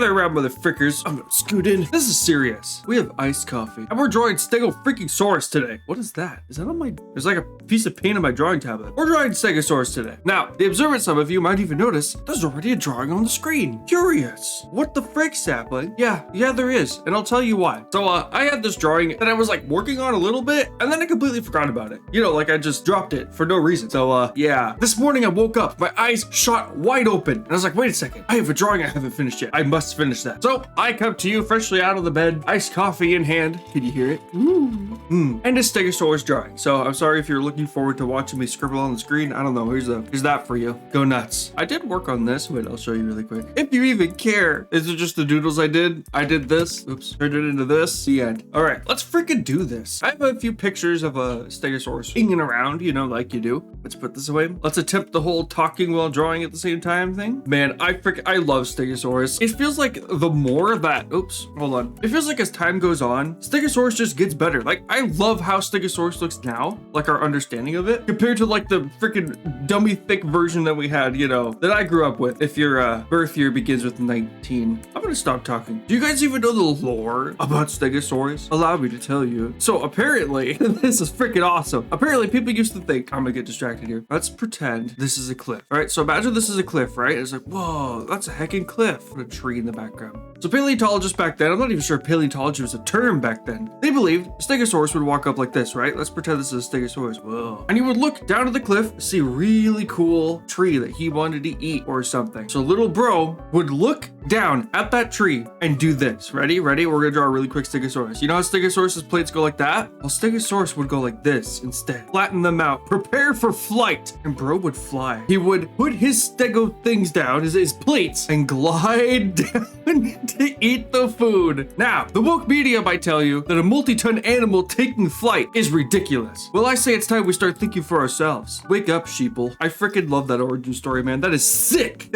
Gather around, motherfrickers. I'm gonna scoot in. This is serious. We have iced coffee. And we're drawing Stegosaurus today. What is that? Is that on my... There's like a piece of paint on my drawing tablet. We're drawing Stegosaurus today. Now, the observant some of you might even notice there's already a drawing on the screen. Curious. What the frick, sapling? Yeah, there is. And I'll tell you why. So, I had this drawing that I was like working on a little bit, and then I completely forgot about it. You know, like I just dropped it for no reason. So, yeah. This morning I woke up, my eyes shot wide open, and I was like, wait a second. I have a drawing I haven't finished yet. I must finish that. So, I come to you freshly out of the bed, iced coffee in hand. Can you hear it? And a Stegosaurus drawing. So, I'm sorry if you're looking forward to watching me scribble on the screen. I don't know. Here's that for you. Go nuts. I did work on this. Wait, I'll show you really quick. If you even care. Is it just the doodles I did? I did this. Oops. Turned it into this. The end. All right. Let's freaking do this. I have a few pictures of a Stegosaurus hanging around, you know, like you do. Let's put this away. Let's attempt the whole talking while drawing at the same time thing. Man, I love Stegosaurus. It feels like the more that, oops, hold on. It feels like as time goes on, Stegosaurus just gets better. Like, I love how Stegosaurus looks now, like our understanding of it, compared to like the freaking dummy thick version that we had, you know, that I grew up with. If your birth year begins with 19. I'm gonna stop talking. Do you guys even know the lore about Stegosaurus? Allow me to tell you. So apparently, this is freaking awesome. Apparently, people used to think, I'm gonna get distracted here. Let's pretend this is a cliff. All right, so imagine this is a cliff, right? It's like, whoa, that's a heckin' cliff. With a tree in the background. So paleontologists back then, I'm not even sure paleontology was a term back then. They believed Stegosaurus would walk up like this, right? Let's pretend this is a Stegosaurus. Whoa. And he would look down at the cliff, see a really cool tree that he wanted to eat or something. So little bro would look down at that tree and do this. Ready? We're gonna draw a really quick Stegosaurus. You know how Stegosaurus's plates go like that? Well, Stegosaurus would go like this instead. Flatten them out. Prepare for flight. And bro would fly. He would put his Stego things down, his plates, and glide down to eat the food. Now, the woke media might tell you that a multi-ton animal taking flight is ridiculous. Well, I say it's time we start thinking for ourselves. Wake up, sheeple. I freaking love that origin story, man. That is sick.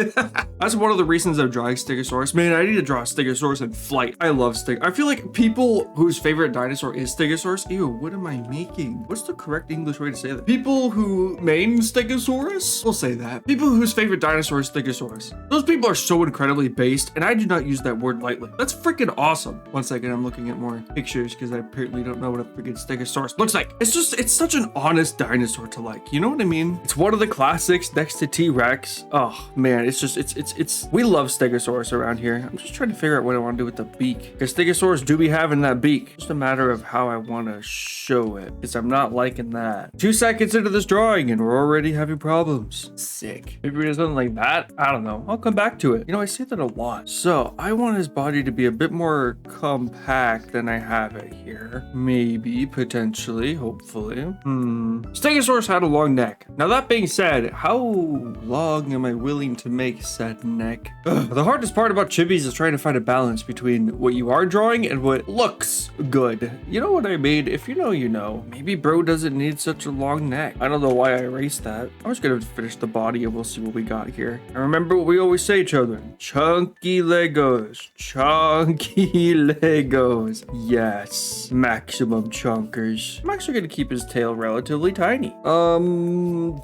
That's one of the reasons I'm drawing Stegosaurus. Man, I need to draw a Stegosaurus in flight. I love I feel like people whose favorite dinosaur is Stegosaurus. Ew, what am I making? What's the correct English way to say that? People who main Stegosaurus? We'll say that. People whose favorite dinosaur is Stegosaurus. Those people are so incredibly based, and I do not use that word lightly. That's freaking awesome. One second, I'm looking at more pictures because I apparently don't know what a freaking Stegosaurus looks like. It's such an honest dinosaur to like. You know what I mean? It's one of the classics next to T-Rex. Oh man, it's we love Stegosaurus around here. I'm just trying to figure out what I want to do with the beak. Because Stegosaurus do be having that beak. Just a matter of how I want to show it. Because I'm not liking that. 2 seconds into this drawing and we're already having problems. Sick. Maybe we do something like that. I don't know. I'll come back to it. You know, I say that a lot. So I want his body to be a bit more compact than I have it here. Maybe, potentially, hopefully. Stegosaurus had a long neck. Now that being said, how long am I willing to make said neck? The hardest part about chibis is trying to find a balance between what you are drawing and what looks good. You know what I mean? If you know, you know. Maybe bro doesn't need such a long neck. I don't know why I erased that. I'm just gonna finish the body and we'll see what we got here. And remember what we always say, children. Chunky Legos. Chunky Legos. Yes. Maximum chunkers. I'm actually gonna keep his tail relatively tiny.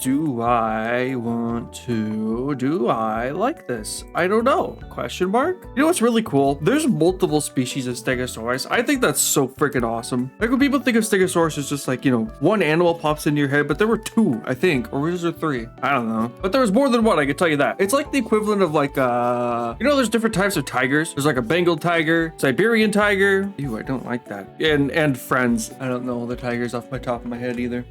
Do I want to? Do I like this? I don't know. Question mark? You know what's really cool? There's multiple species of Stegosaurus. I think that's so freaking awesome. Like when people think of Stegosaurus, it's just like, you know, one animal pops into your head, but there were 2, I think, or was there 3? I don't know. But there was more than one, I can tell you that. It's like the equivalent of like, you know, there's different types of tigers. There's like a Bengal tiger, Siberian tiger. Ew, I don't like that. And friends. I don't know all the tigers off my top of my head either.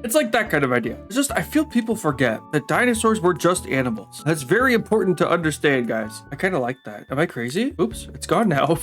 It's like that kind of idea. It's just, I feel people forget that dinosaurs were just animals. That's very important to understand, guys. I kind of like that. Am I crazy? Oops, it's gone now.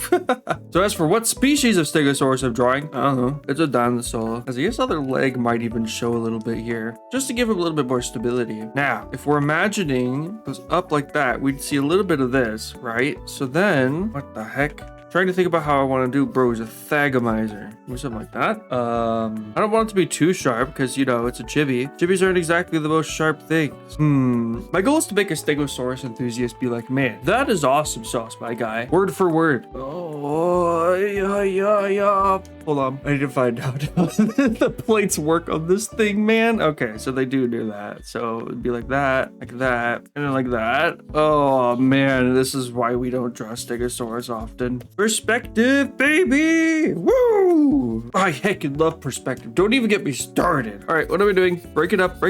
So as for what species of Stegosaurus I'm drawing, I don't know. It's a dinosaur. As I guess other leg might even show a little bit here, just to give him a little bit more stability. Now, if we're imagining it goes up like that, we'd see a little bit of this, right? So then, what the heck? Trying to think about how I want to do bros a thagomizer or something like that. I don't want it to be too sharp because, you know, it's a chibi. Chibis aren't exactly the most sharp things. My goal is to make a Stegosaurus enthusiast be like, man, that is awesome sauce, my guy. Word for word. Oh, Hold on. I need to find out how the plates work on this thing, man. Okay, so they do that. So it'd be like that, and then like that. Oh, man. This is why we don't draw Stegosaurus often. Perspective, baby! Woo! I heckin' love perspective. Don't even get me started. All right, what are we doing? Break it up. All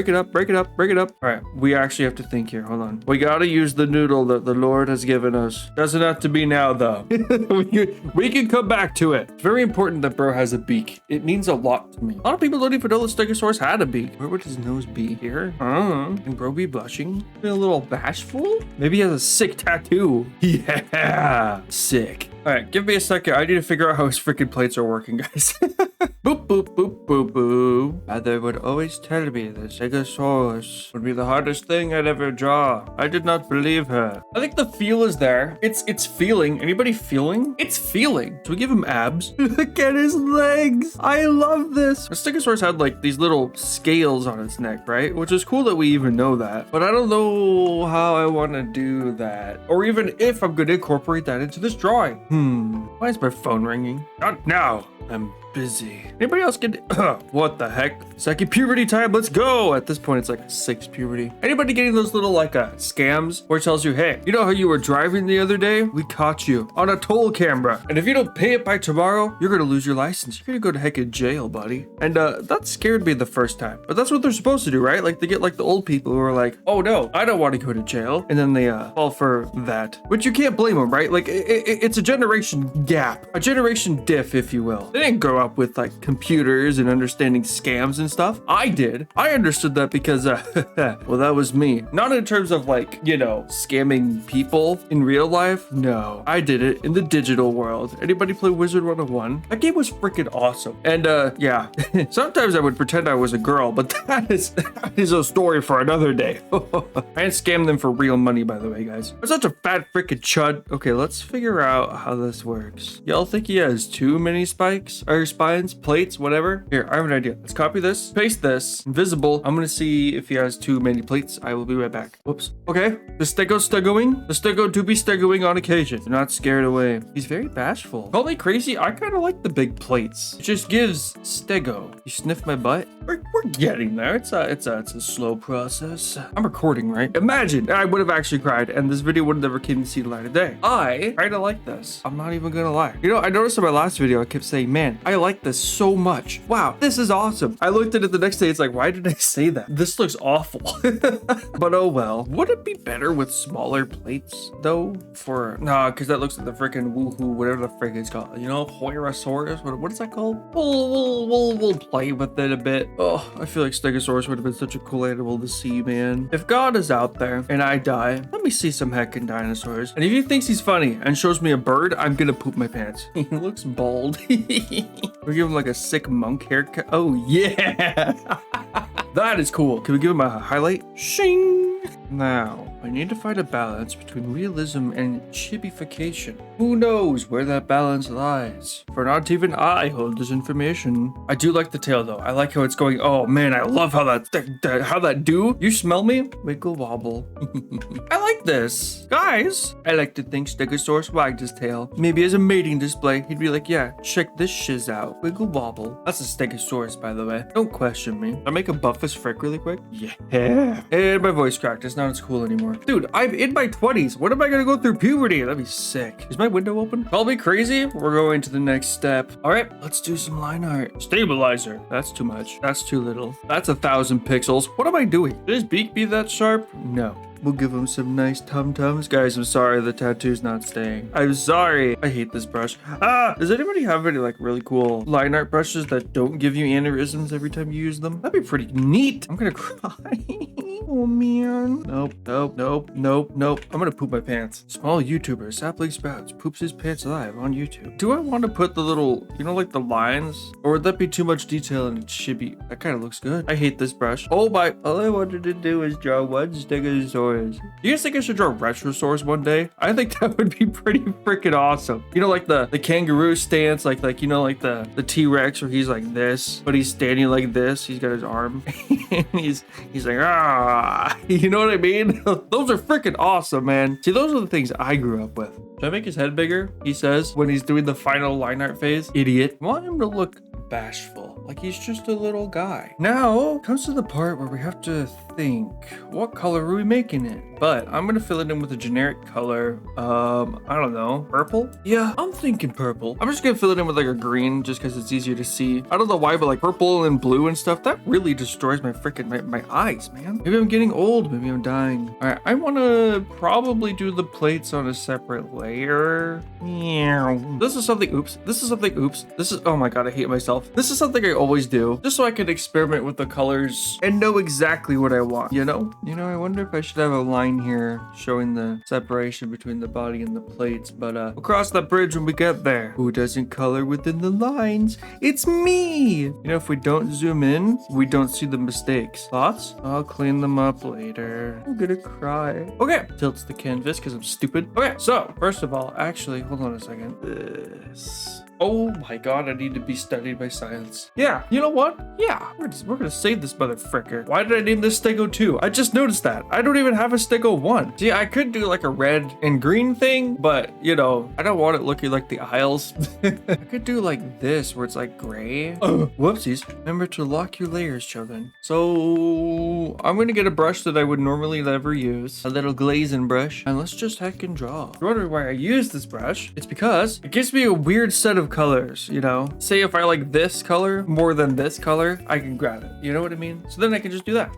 right, we actually have to think here. Hold on. We gotta use the noodle that the Lord has given us. Doesn't have to be now, though. we can come back to it. It's very important that bro has a beak. It means a lot to me. A lot of people don't even know the Stegosaurus had a beak. Where would his nose be? Here? Can bro be blushing? A little bashful? Maybe he has a sick tattoo. Yeah, sick. All right, give me a second. I need to figure out how his freaking plates are working, guys. Boop, boop, boop, boop, boop. Mother would always tell me that Stegosaurus would be the hardest thing I'd ever draw. I did not believe her. I think the feel is there. It's feeling. Anybody feeling? It's feeling. So we give him abs. Look at his legs. I love this. The Stegosaurus had like these little scales on its neck, right? Which is cool that we even know that. But I don't know how I want to do that. Or even if I'm going to incorporate that into this drawing. Why is my phone ringing? Not now. I'm busy. Anybody else get what the heck? Second puberty time, let's go. At this point, it's like a 6th puberty. Anybody getting those little like scams where it tells you, hey, you know how you were driving the other day? We caught you on a toll camera. And if you don't pay it by tomorrow, you're gonna lose your license. You're gonna go to heck in jail, buddy. And that scared me the first time. But that's what they're supposed to do, right? Like they get like the old people who are like, oh no, I don't want to go to jail. And then they fall for that. Which you can't blame them, right? Like it's a generation gap, a generation diff, if you will. They didn't grow up with like computers and understanding scams and stuff. I did. I understood that because, well, that was me. Not in terms of like, you know, scamming people in real life. No, I did it in the digital world. Anybody play Wizard 101? That game was freaking awesome. And yeah, sometimes I would pretend I was a girl, but that is a story for another day. I didn't scam them for real money, by the way, guys. I'm such a fat freaking chud. Okay, let's figure out how this works. Y'all think he has too many spikes? Or spines, plates, whatever. Here, I have an idea. Let's copy this, paste this, invisible. I'm gonna see if he has too many plates. I will be right back. Whoops. Okay, the stegoing. The stego do be stegoing on occasion. Do not scare it away. He's very bashful. Call me crazy. I kind of like the big plates. It just gives stego. You sniff my butt? We're getting there. It's a slow process. I'm recording, right? Imagine I would have actually cried and this video would have never came to see the light of day. I kind of like this. I'm not even gonna lie. You know, I noticed in my last video, I kept saying, man, I like this so much. Wow, this is awesome. I looked at it the next day. It's like, why did I say that? This looks awful. But oh well. Would it be better with smaller plates though? Nah, because that looks like the freaking woohoo, whatever the frick it's called. You know, Hoyrosaurus. What is that called? We'll play with it a bit. Oh, I feel like Stegosaurus would have been such a cool animal to see, man. If God is out there and I die, let me see some heckin' dinosaurs. And if he thinks he's funny and shows me a bird, I'm gonna poop my pants. He looks bald. We give him like a sick monk haircut. Oh yeah. That is cool. Can we give him a highlight? Shing. Now, I need to find a balance between realism and chibification. Who knows where that balance lies? For not even I hold this information. I do like the tail though. I like how it's going. Oh man, I love how that do. You smell me? Wiggle wobble. I like this. Guys, I like to think Stegosaurus wagged his tail. Maybe as a mating display, he'd be like, yeah, check this shiz out. Wiggle wobble. That's a Stegosaurus, by the way. Don't question me. I'll make a Buffus frick really quick. Yeah. And my voice cracked. It's not as cool anymore. Dude, I'm in my 20s. When am I gonna go through puberty? That'd be sick. Is my window open? Call me crazy. We're going to the next step. All right, let's do some line art. Stabilizer. That's too much. That's too little. That's 1,000 pixels. What am I doing? Should his beak be that sharp? No. We'll give him some nice tum-tums. Guys, I'm sorry the tattoo's not staying. I'm sorry. I hate this brush. Does anybody have any like really cool line art brushes that don't give you aneurysms every time you use them? That'd be pretty neat. I'm gonna cry. Oh man. Nope. I'm gonna poop my pants. Small YouTuber, Sapling Sprouts, poops his pants live on YouTube. Do I want to put the little, you know, like the lines? Or would that be too much detail and chibi? That kind of looks good. I hate this brush. Oh my, all I wanted to do is draw one Stegosaurus. You guys think I should draw Retrosaurus one day? I think that would be pretty freaking awesome. You know, like the kangaroo stance, like you know, like the T-Rex where he's like this, but he's standing like this. He's got his arm and he's like, ah. cry. You know what I mean? Those are freaking awesome, man. See, those are the things I grew up with. Should I make his head bigger? He says when he's doing the final line art phase. Idiot. I want him to look bashful, like he's just a little guy. Now comes to the part where we have to think, what color are we making it? But I'm gonna fill it in with a generic color. I don't know, purple? Yeah, I'm thinking purple. I'm just gonna fill it in with like a green just because it's easier to see. I don't know why, but like purple and blue and stuff, that really destroys my freaking my eyes, man. Maybe I'm getting old, maybe I'm dying. All right, I wanna probably do the plates on a separate layer. This is something, oops. This is, oh my God, I hate myself. This is something I always do, just so I can experiment with the colors and know exactly what I want, you know? I wonder if I should have a line here showing the separation between the body and the plates, but we'll cross that bridge when we get there. Who doesn't color within the lines? It's me! If we don't zoom in, we don't see the mistakes. Thoughts? I'll clean them up later. I'm gonna cry. Okay, tilts the canvas because I'm stupid. Okay, so first of all, actually, hold on a second. This. Oh my God, I need to be studied by science. Yeah, you know what? Yeah, we're gonna save this motherfricker. Why did I name this Stego 2? I just noticed that. I don't even have a Stego 1. See, I could do like a red and green thing, but I don't want it looking like the aisles. I could do like this where it's like gray. Whoopsies. Remember to lock your layers, children. So I'm gonna get a brush that I would normally never use, a little glazing brush, and let's just heckin' draw. You're wondering why I use this brush? It's because it gives me a weird set of colors, say if I like this color more than this color, I can grab it, you know what I mean? So then I can just do that.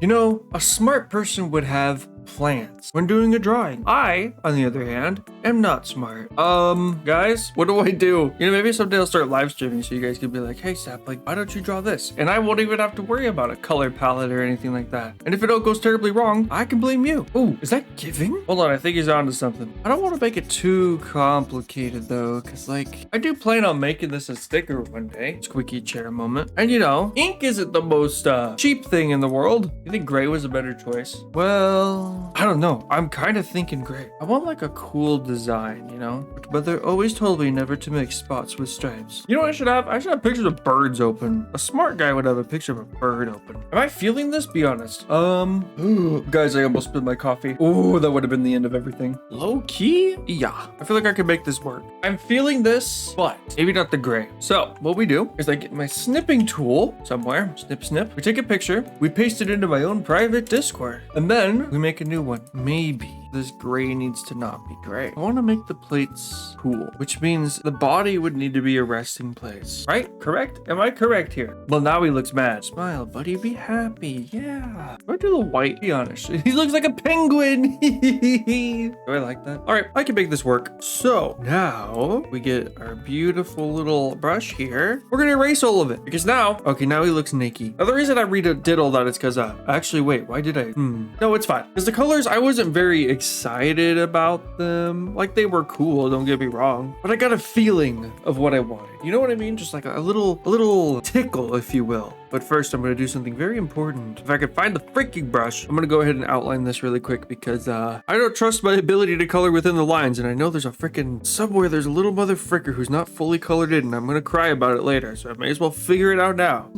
A smart person would have plans when doing a drawing. I, on the other hand, am not smart. Guys, what do I do? Maybe someday I'll start live streaming so you guys can be like, hey Sapling, why don't you draw this? And I won't even have to worry about a color palette or anything like that. And if it all goes terribly wrong, I can blame you. Oh, is that giving? Hold on, I think he's onto something. I don't want to make it too complicated though, because I do plan on making this a sticker one day. Squeaky chair moment. And ink isn't the most cheap thing in the world. You think gray was a better choice? Well, I don't know. I'm kind of thinking gray. I want like a cool design, But mother always told me never to make spots with stripes. You know what I should have? I should have pictures of birds open. A smart guy would have a picture of a bird open. Am I feeling this? Be honest. Guys, I almost spilled my coffee. Oh, that would have been the end of everything. Low key? Yeah. I feel like I could make this work. I'm feeling this, but maybe not the gray. So what we do is I get my snipping tool somewhere. Snip, snip. We take a picture. We paste it into my own private Discord. And then we make a new one. Maybe this gray needs to not be gray. I want to make the plates cool, which means the body would need to be a resting place, right? Correct? Am I correct here? Well, now he looks mad. Smile, buddy. Be happy. Yeah. Do I do the white? Be honest. He looks like a penguin. Do I like that? All right, I can make this work. So now we get our beautiful little brush here. We're gonna erase all of it because now he looks naked. Now the reason I did all that is because actually wait, why did I? No, it's fine. Because the colors, I wasn't very excited about them. Like they were cool, don't get me wrong, but I got a feeling of what I wanted. You know what I mean? Just like a little tickle, if you will. But first, I'm going to do something very important. If I can find the freaking brush, I'm going to go ahead and outline this really quick because I don't trust my ability to color within the lines. And I know there's a freaking somewhere, there's a little mother fricker who's not fully colored in. And I'm going to cry about it later. So I may as well figure it out now.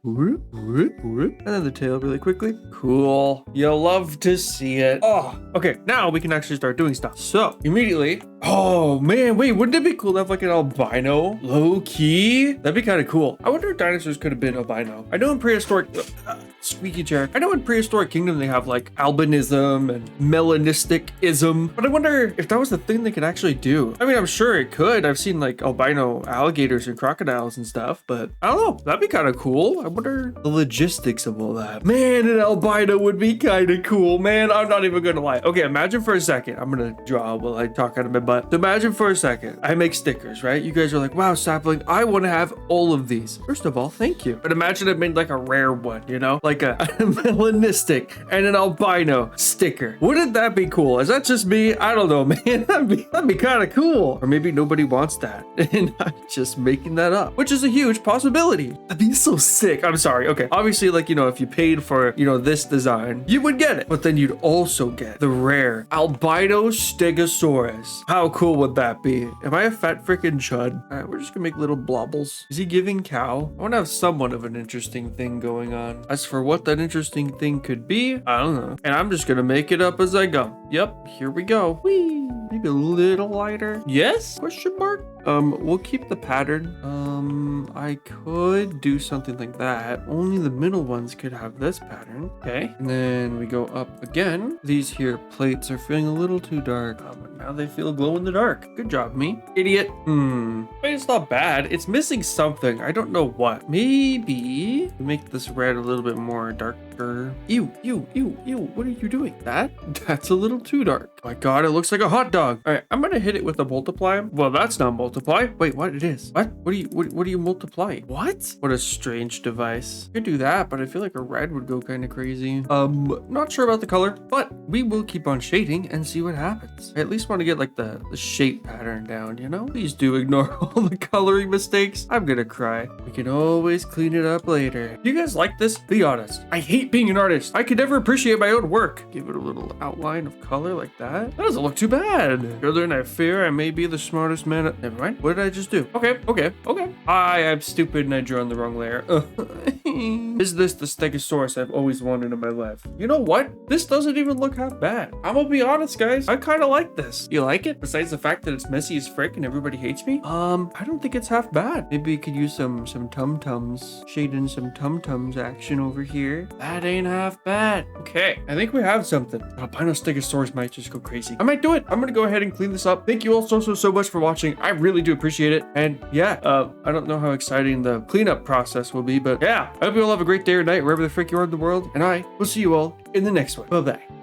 And then the tail really quickly. Cool. You'll love to see it. Oh, okay. Now we can actually start doing stuff. So immediately, oh man, wait, wouldn't it be cool to have like an albino low key? That'd be kind of cool. I wonder if dinosaurs could have been albino. I know in prehistoric, squeaky chair. I know in prehistoric kingdom they have like albinism and melanistic-ism, but I wonder if that was the thing they could actually do. I mean, I'm sure it could. I've seen like albino alligators and crocodiles and stuff, but I don't know. That'd be kind of cool. I wonder the logistics of all that. Man, an albino would be kind of cool, man. I'm not even gonna lie. Okay, imagine for a second. I'm gonna draw while I talk out of my butt. So imagine for a second. I make stickers, right? You guys are like, wow, Sapling, I want to have all of these. First of all, thank you. But imagine I made like a rare one, like a melanistic and an albino sticker. Wouldn't that be cool? Is that just me? I don't know, man. That'd be kind of cool. Or maybe nobody wants that and I'm just making that up, which is a huge possibility. That'd be so sick. mistake. I'm sorry. Okay. Obviously, like, you know, if you paid for, you know, this design, you would get it. But then you'd also get the rare albino Stegosaurus. How cool would that be? Am I a fat freaking chud? All right, we're just gonna make little blobbles. Is he giving cow? I want to have somewhat of an interesting thing going on. As for what that interesting thing could be, I don't know. And I'm just gonna make it up as I go. Yep, here we go. Whee! Maybe a little lighter. Yes? Question mark? We'll keep the pattern. I could do something like that. Only the middle ones could have this pattern. Okay. And then we go up again. These here plates are feeling a little too dark. But now they feel glow in the dark. Good job, me. Idiot. Wait, it's not bad. It's missing something. I don't know what. Maybe make this red a little bit more darker. Ew. What are you doing? That's a little too dark. Oh my God, it looks like a hot dog. All right, I'm gonna hit it with a multiply. Well, that's not multiply. Wait, what it is? What are you multiplying? What a strange device. I could do that, but I feel like a red would go kind of crazy. Not sure about the color, but we will keep on shading and see what happens. I at least want to get like the shape pattern down, you know? Please do ignore all the coloring mistakes. I'm gonna cry. We can always clean it up later. You guys like this? Be honest. I hate being an artist. I could never appreciate my own work. Give it a little outline of color like that. That doesn't look too bad. Further than I fear, I may be the smartest man. Never mind. What did I just do? Okay. I am stupid and I drew on the wrong layer. Is this the Stegosaurus I've always wanted in my life? You know what? This doesn't even look half bad. I'm gonna be honest, guys. I kind of like this. You like it? Besides the fact that it's messy as frick and everybody hates me? I don't think it's half bad. Maybe you could use some tum-tums. Shade in some tum-tums action over here. That ain't half bad. Okay, I think we have something. Albino Stegosaurus might just go crazy. I might do it. I'm gonna go ahead and clean this up. Thank you all so much for watching. I really do appreciate it. And yeah, I don't know how exciting the cleanup process will be, but yeah, I hope you all have a great day or night wherever the frick you are in the world. And I will see you all in the next one. Bye-bye.